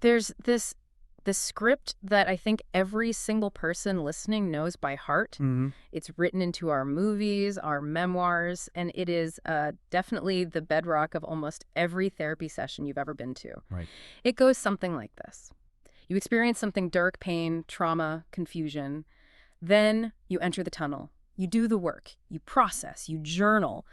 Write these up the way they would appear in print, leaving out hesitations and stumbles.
There's this script that I think every single person listening knows by heart. Hmm. It's written into our movies, our memoirs, and it is definitely the bedrock of almost every therapy session you've ever been to. Right. It goes something like this. You experience something dark, pain, trauma, confusion. Then you enter the tunnel. You do the work. You process. You journal.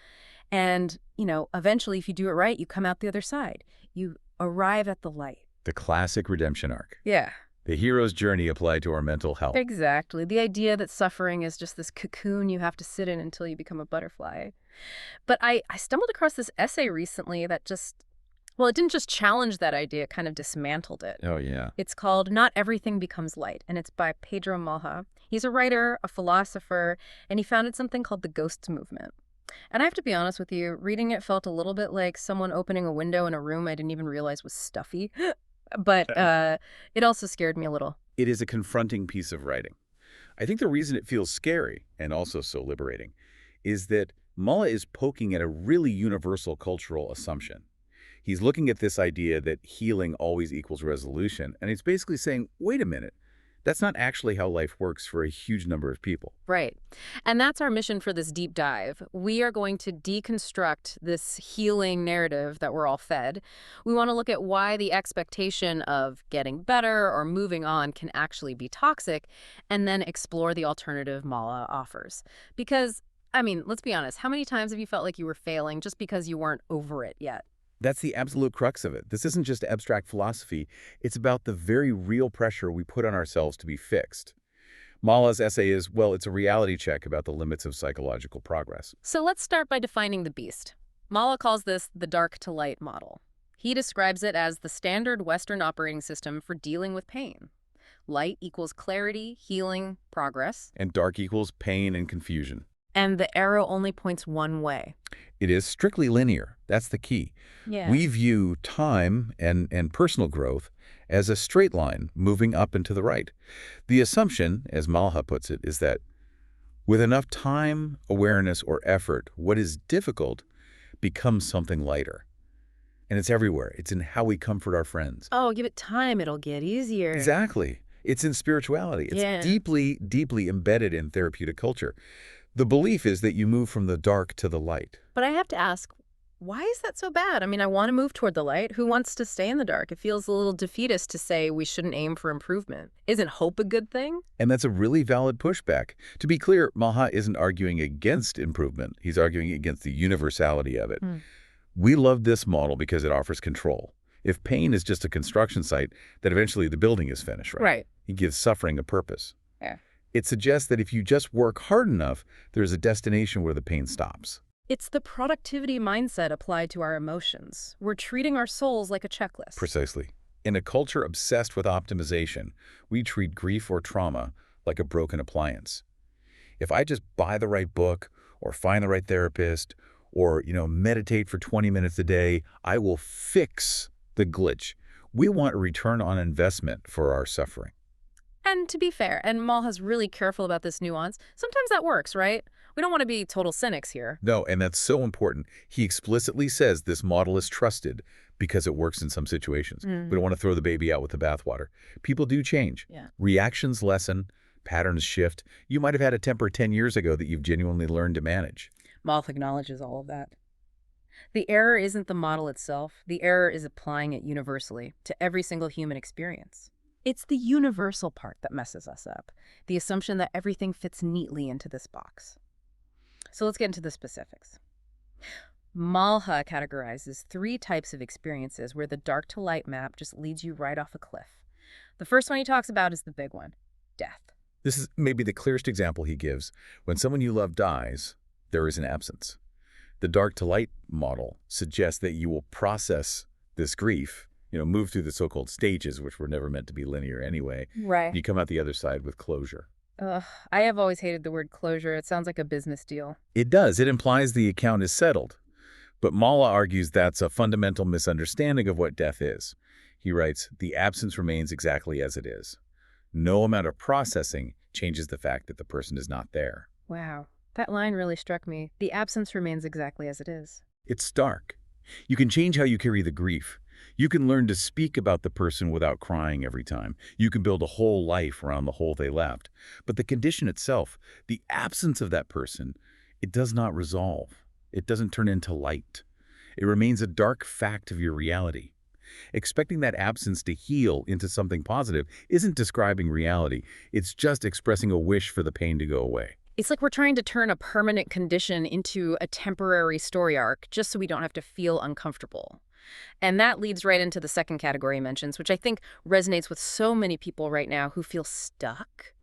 And, eventually, if you do it right, you come out the other side. You arrive at the light. The classic redemption arc. Yeah, The hero's journey applied to our mental health. exactly. The idea that suffering is just this cocoon you have to sit in until you become a butterfly. But I stumbled across this essay recently that well, it didn't just challenge that idea, it kind of dismantled it. Oh, yeah. It's called Not Everything Becomes Light, and it's by Pedro Malha. He's a writer, a philosopher, and he founded something called the Ghosts Movement. And I have to be honest with you, reading it felt a little bit like someone opening a window in a room I didn't even realize was stuffy. But it also scared me a little. It is a confronting piece of writing. I think the reason it feels scary, and also so liberating, is that Mullah is poking at a really universal cultural assumption. He's looking at this idea that healing always equals resolution, and he's basically saying, wait a minute, that's not actually how life works for a huge number of people. Right. And that's our mission for this deep dive. We are going to deconstruct this healing narrative that we're all fed. We want to look at why the expectation of getting better or moving on can actually be toxic, and then explore the alternative Mala offers. Because, let's be honest, how many times have you felt like you were failing just because you weren't over it yet? That's the absolute crux of it. This isn't just abstract philosophy. It's about the very real pressure we put on ourselves to be fixed. Mullah's essay is, well, it's a reality check about the limits of psychological progress. So let's start by defining the beast. Mala calls this the dark to light model. He describes it as the standard Western operating system for dealing with pain. Light equals clarity, healing, progress. And dark equals pain and confusion. And the arrow only points one way. It is strictly linear. That's the key. Yeah. We view time and personal growth as a straight line moving up and to the right. The assumption, as Malha puts it, is that with enough time, awareness, or effort, what is difficult becomes something lighter. And it's everywhere. It's in how we comfort our friends. Oh, give it time, it'll get easier. Exactly. It's in spirituality. It's Yeah. deeply, deeply embedded in therapeutic culture. The belief is that you move from the dark to the light. But I have to ask, why is that so bad? I want to move toward the light. Who wants to stay in the dark? It feels a little defeatist to say we shouldn't aim for improvement. Isn't hope a good thing? And that's a really valid pushback. To be clear, Malha isn't arguing against improvement. He's arguing against the universality of it. We love this model because it offers control. If pain is just a construction site, then eventually the building is finished, right? Right. It gives suffering a purpose. Yeah. It suggests that if you just work hard enough, there's a destination where the pain stops. It's the productivity mindset applied to our emotions. We're treating our souls like a checklist. Precisely. In a culture obsessed with optimization, we treat grief or trauma like a broken appliance. If I just buy the right book or find the right therapist or, meditate for 20 minutes a day, I will fix the glitch. We want a return on investment for our suffering. And to be fair, and Malha's really careful about this nuance, sometimes that works, right? We don't want to be total cynics here. No, and that's so important. He explicitly says this model is trusted because it works in some situations. We don't want to throw the baby out with the bathwater. People do change. Yeah. Reactions lessen, patterns shift. You might have had a temper 10 years ago that you've genuinely learned to manage. Malha acknowledges all of that. The error isn't the model itself. The error is applying it universally to every single human experience. It's the universal part that messes us up, the assumption that everything fits neatly into this box. So let's get into the specifics. Malha categorizes 3 types of experiences where the dark to light map just leads you right off a cliff. The first one he talks about is the big one, death. This is maybe the clearest example he gives. When someone you love dies, there is an absence. The dark to light model suggests that you will process this grief, move through the so-called stages, which were never meant to be linear anyway. Right. You come out the other side with closure. Ugh, I have always hated the word closure. It sounds like a business deal. It does. It implies the account is settled. But Malha argues that's a fundamental misunderstanding of what death is. He writes, the absence remains exactly as it is. No amount of processing changes the fact that the person is not there. Wow, that line really struck me. The absence remains exactly as it is. It's stark. You can change how you carry the grief, You can learn to speak about the person without crying every time. You can build a whole life around the hole they left. But the condition itself, the absence of that person, it does not resolve. It doesn't turn into light. It remains a dark fact of your reality. Expecting that absence to heal into something positive isn't describing reality. It's just expressing a wish for the pain to go away. It's like we're trying to turn a permanent condition into a temporary story arc just so we don't have to feel uncomfortable. And that leads right into the second category he mentions, which I think resonates with so many people right now who feel stuck.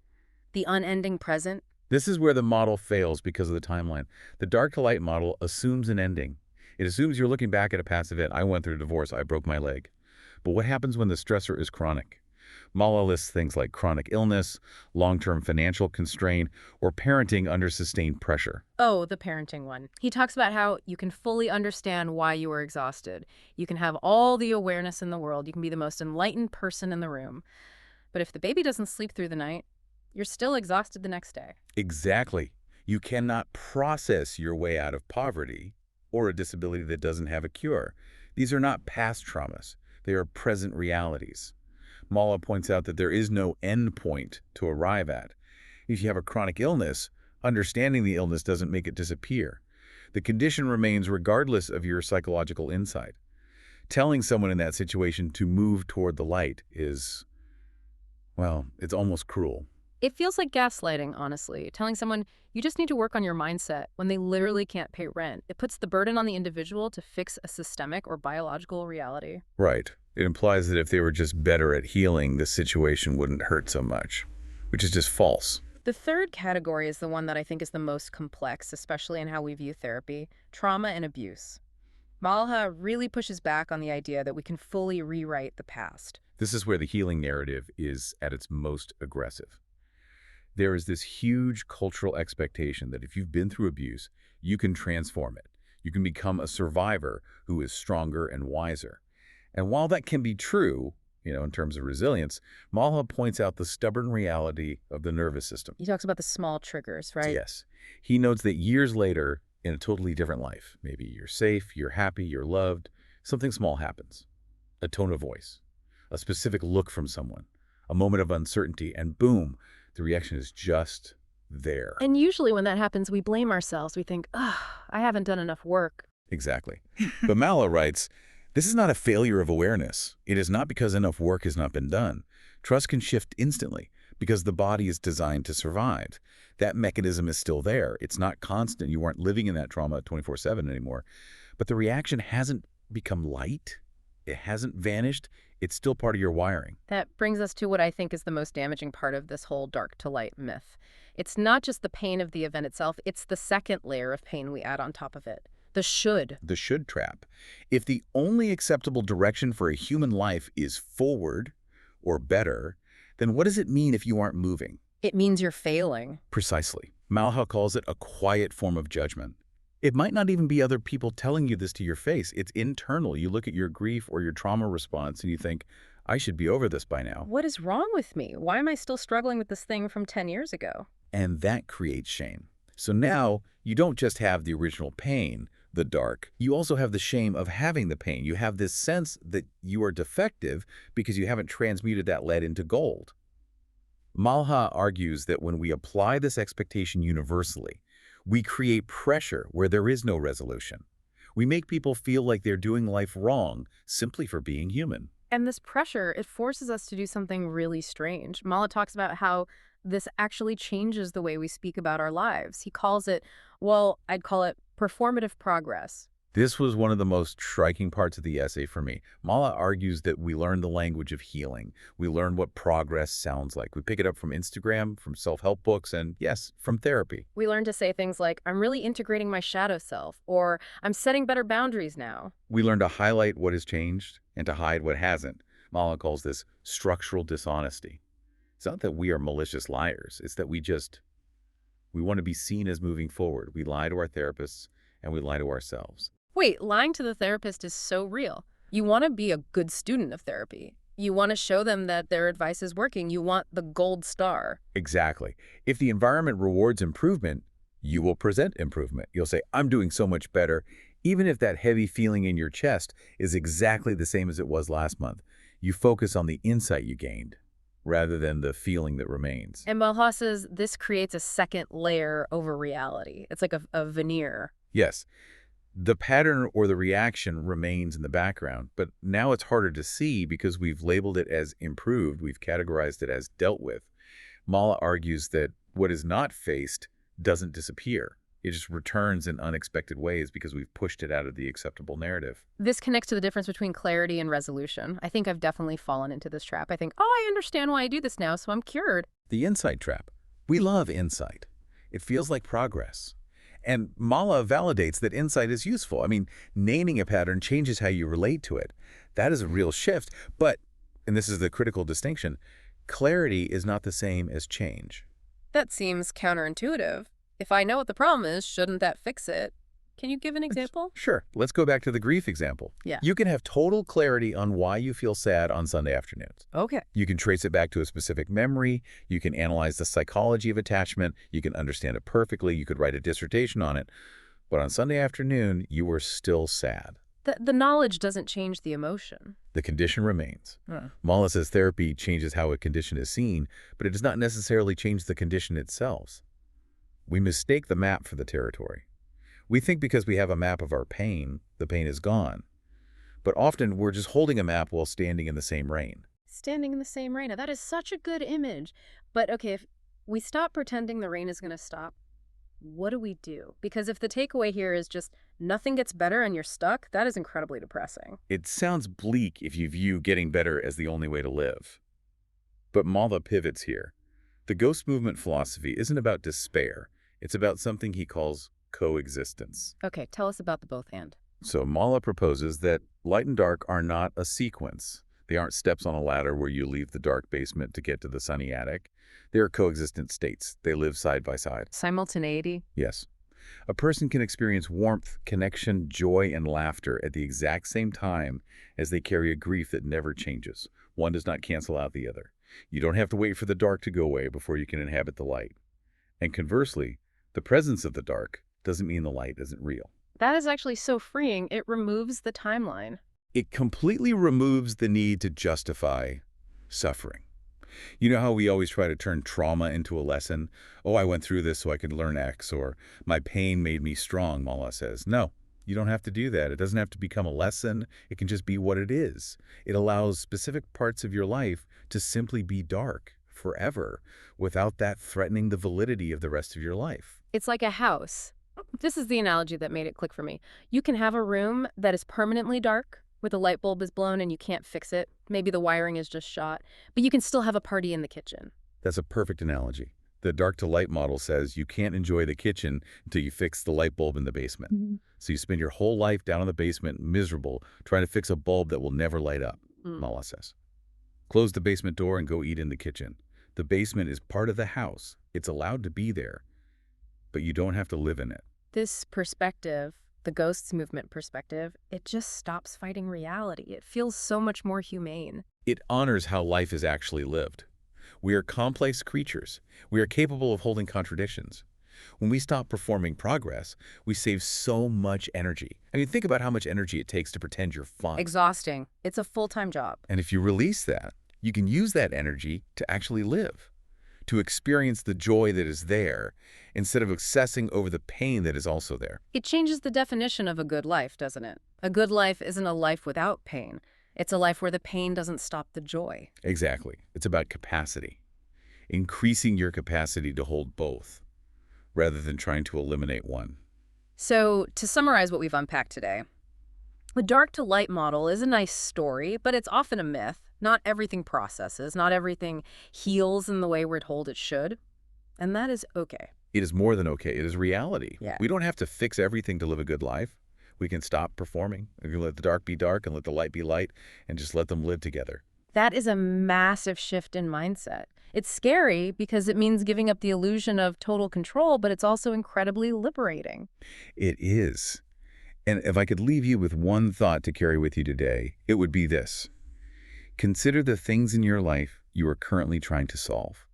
The unending present. This is where the model fails because of the timeline. The dark to light model assumes an ending. It assumes you're looking back at a past event. I went through a divorce. I broke my leg. But what happens when the stressor is chronic? Mala lists things like chronic illness, long-term financial constraint, or parenting under sustained pressure. Oh, the parenting one. He talks about how you can fully understand why you are exhausted. You can have all the awareness in the world. You can be the most enlightened person in the room. But if the baby doesn't sleep through the night, you're still exhausted the next day. Exactly. You cannot process your way out of poverty or a disability that doesn't have a cure. These are not past traumas. They are present realities. Mala points out that there is no end point to arrive at. If you have a chronic illness, understanding the illness doesn't make it disappear. The condition remains regardless of your psychological insight. Telling someone in that situation to move toward the light is, well, it's almost cruel. It feels like gaslighting, honestly. Telling someone, you just need to work on your mindset when they literally can't pay rent. It puts the burden on the individual to fix a systemic or biological reality. Right. It implies that if they were just better at healing, the situation wouldn't hurt so much, which is just false. The third category is the one that I think is the most complex, especially in how we view therapy: trauma and abuse. Malha really pushes back on the idea that we can fully rewrite the past. This is where the healing narrative is at its most aggressive. There is this huge cultural expectation that if you've been through abuse, you can transform it. You can become a survivor who is stronger and wiser. And while that can be true, in terms of resilience, Malha points out the stubborn reality of the nervous system. He talks about the small triggers, right? Yes. He notes that years later, in a totally different life, maybe you're safe, you're happy, you're loved, something small happens. A tone of voice, a specific look from someone, a moment of uncertainty, and boom, the reaction is just there. And usually when that happens, we blame ourselves. We think, I haven't done enough work. Exactly. But Malha writes, this is not a failure of awareness. It is not because enough work has not been done. Trust can shift instantly because the body is designed to survive. That mechanism is still there. It's not constant. You aren't living in that trauma 24/7 anymore. But the reaction hasn't become light. It hasn't vanished. It's still part of your wiring. That brings us to what I think is the most damaging part of this whole dark to light myth. It's not just the pain of the event itself, it's the second layer of pain we add on top of it. The should. The should trap. If the only acceptable direction for a human life is forward or better, then what does it mean if you aren't moving? It means you're failing. Precisely. Malha calls it a quiet form of judgment. It might not even be other people telling you this to your face. It's internal. You look at your grief or your trauma response and you think, I should be over this by now. What is wrong with me? Why am I still struggling with this thing from 10 years ago? And that creates shame. So now you don't just have the original pain, the dark, you also have the shame of having the pain. You have this sense that you are defective because you haven't transmuted that lead into gold. Malha argues that when we apply this expectation universally, we create pressure where there is no resolution. We make people feel like they're doing life wrong simply for being human. And this pressure, it forces us to do something really strange. Malha talks about how this actually changes the way we speak about our lives. He calls it, well, I'd call it performative progress. This was one of the most striking parts of the essay for me. Malha argues that we learn the language of healing. We learn what progress sounds like. We pick it up from Instagram, from self-help books, and yes, from therapy. We learn to say things like, I'm really integrating my shadow self, or I'm setting better boundaries now. We learn to highlight what has changed and to hide what hasn't. Malha calls this structural dishonesty. It's not that we are malicious liars. It's that we want to be seen as moving forward. We lie to our therapists and we lie to ourselves. Wait, lying to the therapist is so real. You want to be a good student of therapy. You want to show them that their advice is working. You want the gold star. Exactly. If the environment rewards improvement, you will present improvement. You'll say, I'm doing so much better, Even if that heavy feeling in your chest is exactly the same as it was last month, you focus on the insight you gained rather than the feeling that remains. And Malha says this creates a second layer over reality. It's like a veneer. Yes, the pattern or the reaction remains in the background, but now it's harder to see because we've labeled it as improved, we've categorized it as dealt with. Mala argues that what is not faced doesn't disappear. It just returns in unexpected ways because we've pushed it out of the acceptable narrative. This connects to the difference between clarity and resolution. I think I've definitely fallen into this trap. I think, oh, I understand why I do this now, so I'm cured. The insight trap. We love insight. It feels like progress. And Mala validates that insight is useful. I mean, naming a pattern changes how you relate to it. That is a real shift, but, and this is the critical distinction, clarity is not the same as change. That seems counterintuitive. If I know what the problem is, shouldn't that fix it? Can you give an example? Sure. Let's go back to the grief example. Yeah. You can have total clarity on why you feel sad on Sunday afternoons. Okay. You can trace it back to a specific memory. You can analyze the psychology of attachment. You can understand it perfectly. You could write a dissertation on it. But on Sunday afternoon, you were still sad. The knowledge doesn't change the emotion. The condition remains. Mala says therapy changes how a condition is seen, but it does not necessarily change the condition itself. We mistake the map for the territory. We think because we have a map of our pain, the pain is gone. But often we're just holding a map while standing in the same rain. Standing in the same rain. Now, that is such a good image. But okay, if we stop pretending the rain is going to stop, what do we do? Because if the takeaway here is just nothing gets better and you're stuck, that is incredibly depressing. It sounds bleak if you view getting better as the only way to live. But Mala pivots here. The ghost movement philosophy isn't about despair. It's about something he calls coexistence. Okay, tell us about the both and. So Mala proposes that light and dark are not a sequence. They aren't steps on a ladder where you leave the dark basement to get to the sunny attic. They are coexistent states. They live side by side. Simultaneity? Yes. A person can experience warmth, connection, joy, and laughter at the exact same time as they carry a grief that never changes. One does not cancel out the other. You don't have to wait for the dark to go away before you can inhabit the light. And conversely, the presence of the dark doesn't mean the light isn't real. That is actually so freeing. It removes the timeline. It completely removes the need to justify suffering. You know how we always try to turn trauma into a lesson? Oh, I went through this so I could learn X, or my pain made me strong, Mala says. No, you don't have to do that. It doesn't have to become a lesson. It can just be what it is. It allows specific parts of your life to simply be dark forever without that threatening the validity of the rest of your life. It's like a house. This is the analogy that made it click for me. You can have a room that is permanently dark, where the light bulb is blown and you can't fix it. Maybe the wiring is just shot, but you can still have a party in the kitchen. That's a perfect analogy. The dark to light model says you can't enjoy the kitchen until you fix the light bulb in the basement. So you spend your whole life down in the basement, miserable, trying to fix a bulb that will never light up, Mala says. Close the basement door and go eat in the kitchen. The basement is part of the house. It's allowed to be there, but you don't have to live in it. This perspective, the ghosts movement perspective, it just stops fighting reality. It feels so much more humane. It honors how life is actually lived. We are complex creatures. We are capable of holding contradictions. When we stop performing progress, we save so much energy. I mean, think about how much energy it takes to pretend you're fine. Exhausting. It's a full-time job. And if you release that, you can use that energy to actually live, to experience the joy that is there, instead of obsessing over the pain that is also there. It changes the definition of a good life, doesn't it? A good life isn't a life without pain. It's a life where the pain doesn't stop the joy. Exactly. It's about capacity. Increasing your capacity to hold both, rather than trying to eliminate one. So, to summarize what we've unpacked today, the dark to light model is a nice story, but it's often a myth. Not everything processes, not everything heals in the way we're told it should. And that is okay. It is more than okay. It is reality. Yeah. We don't have to fix everything to live a good life. We can stop performing. We can let the dark be dark and let the light be light and just let them live together. That is a massive shift in mindset. It's scary because it means giving up the illusion of total control, but it's also incredibly liberating. It is. And if I could leave you with one thought to carry with you today, it would be this. Consider the things in your life you are currently trying to solve.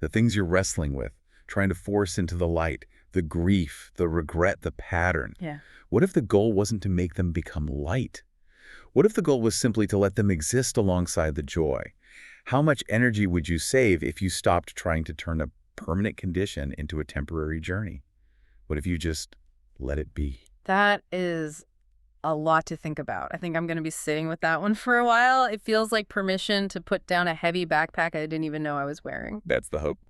The things you're wrestling with, trying to force into the light, The grief, the regret, the pattern. Yeah. What if the goal wasn't to make them become light? What if the goal was simply to let them exist alongside the joy? How much energy would you save if you stopped trying to turn a permanent condition into a temporary journey? What if you just let it be? That is a lot to think about. I think I'm going to be sitting with that one for a while. It feels like permission to put down a heavy backpack I didn't even know I was wearing. That's the hope.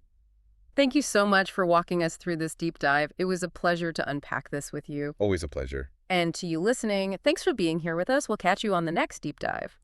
Thank you so much for walking us through this deep dive. It was a pleasure to unpack this with you. Always a pleasure. And to you listening, thanks for being here with us. We'll catch you on the next deep dive.